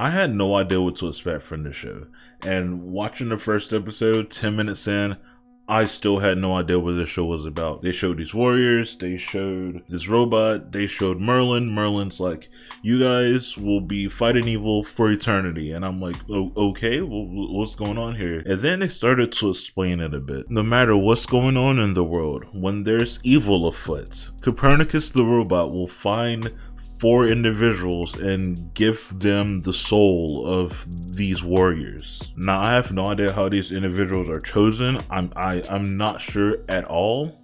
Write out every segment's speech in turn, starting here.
I had no idea what to expect from the show. And watching the first episode, 10 minutes in, I still had no idea what this show was about. They showed these warriors, they showed this robot, they showed Merlin. Merlin's like, you guys will be fighting evil for eternity. And I'm like, oh, okay, what's going on here? And then they started to explain it a bit. No matter what's going on in the world, when there's evil afoot, Copernicus the robot will find 4 individuals and give them the soul of these warriors. Now, I have no idea how these individuals are chosen. I'm not sure at all,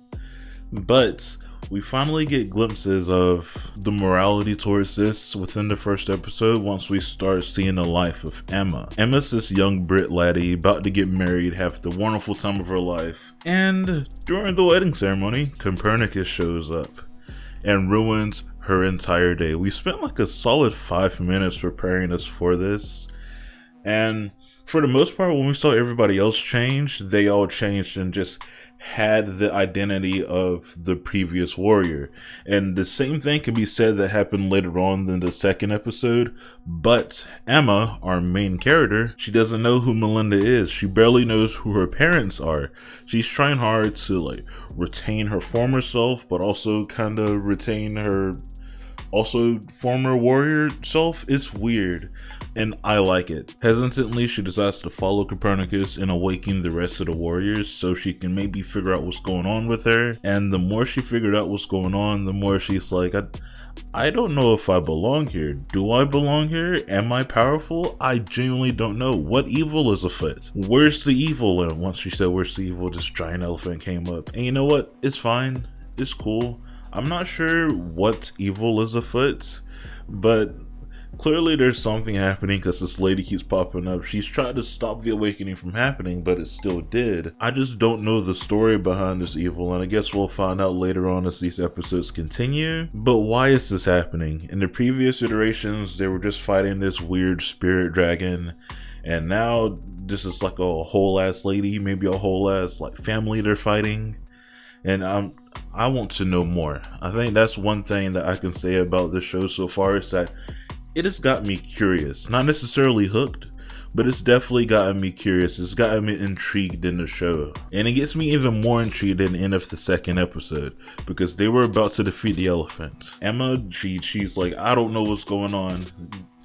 but we finally get glimpses of the morality towards this within the first episode once we start seeing the life of Emma. Emma's this young Brit laddie about to get married, have the wonderful time of her life, and during the wedding ceremony, Copernicus shows up and ruins her entire day. We spent like a solid 5 minutes preparing us for this, and for the most part, when we saw everybody else change, they all changed and just had the identity of the previous warrior. And the same thing can be said that happened later on in the second episode, but Emma, our main character, she doesn't know who Melinda is. She barely knows who her parents are. She's trying hard to like retain her former self, but also kind of retain her also former warrior self. It's weird, and I like it. Hesitantly, she decides to follow Copernicus and awaken the rest of the warriors so she can maybe figure out what's going on with her. And the more she figured out what's going on, the more she's like, I don't know if I belong here. Do I belong here? Am I powerful? I genuinely don't know. What evil is afoot? Where's the evil? And once she said where's the evil, this giant elephant came up. And you know what? It's fine. It's cool. I'm not sure what evil is afoot, but clearly there's something happening because this lady keeps popping up. She's tried to stop the awakening from happening, but it still did. I just don't know the story behind this evil, and I guess we'll find out later on as these episodes continue. But why is this happening? In the previous iterations, they were just fighting this weird spirit dragon, and now this is like a whole ass lady, maybe a whole ass like family they're fighting. And I want to know more. I think that's one thing that I can say about this show so far, is that it has got me curious. Not necessarily hooked, but it's definitely gotten me curious. It's gotten me intrigued in the show. And it gets me even more intrigued at the end of the second episode, because they were about to defeat the elephant. Emma, she's like, I don't know what's going on.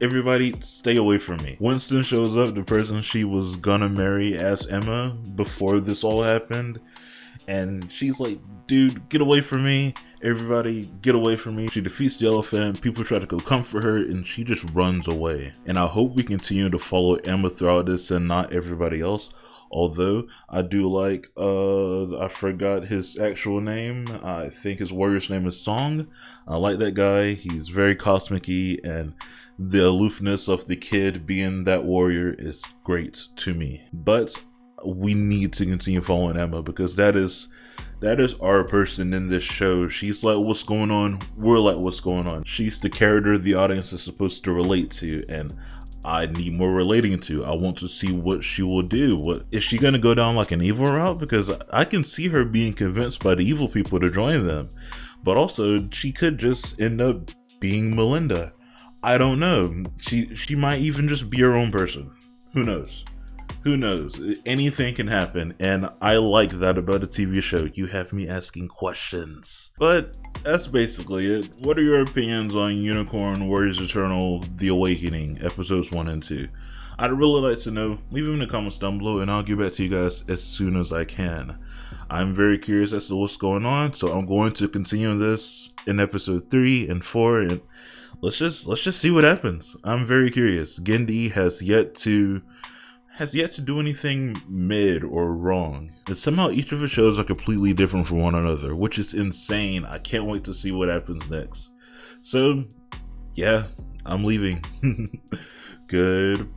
Everybody stay away from me. Winston shows up, the person she was gonna marry as Emma before this all happened. And she's like, dude, get away from me. Everybody, get away from me. She defeats the elephant. People try to go comfort her, and she just runs away. And I hope we continue to follow Emma throughout this and not everybody else. Although, I do like, I forgot his actual name. I think his warrior's name is Song. I like that guy. He's very cosmic-y, and the aloofness of the kid being that warrior is great to me. But we need to continue following Emma, because that is our person in this show. She's like, what's going on? We're like, what's going on? She's the character the audience is supposed to relate to, and I need more relating to. I want to see what she will do. What is she gonna go down like an evil route? Because I can see her being convinced by the evil people to join them, but also she could just end up being Melinda. I don't know. She might even just be her own person. Who knows? Who knows? Anything can happen, and I like that about a TV show. You have me asking questions. But that's basically it. What are your opinions on Unicorn Warriors Eternal The Awakening, episodes 1 and 2? I'd really like to know. Leave them in the comments down below, and I'll get back to you guys as soon as I can. I'm very curious as to what's going on, so I'm going to continue this in episode 3 and 4, and let's just see what happens. I'm very curious. Genndy has yet to do anything mid or wrong. And somehow each of the shows are completely different from one another, which is insane. I can't wait to see what happens next. So, yeah, I'm leaving. Goodbye.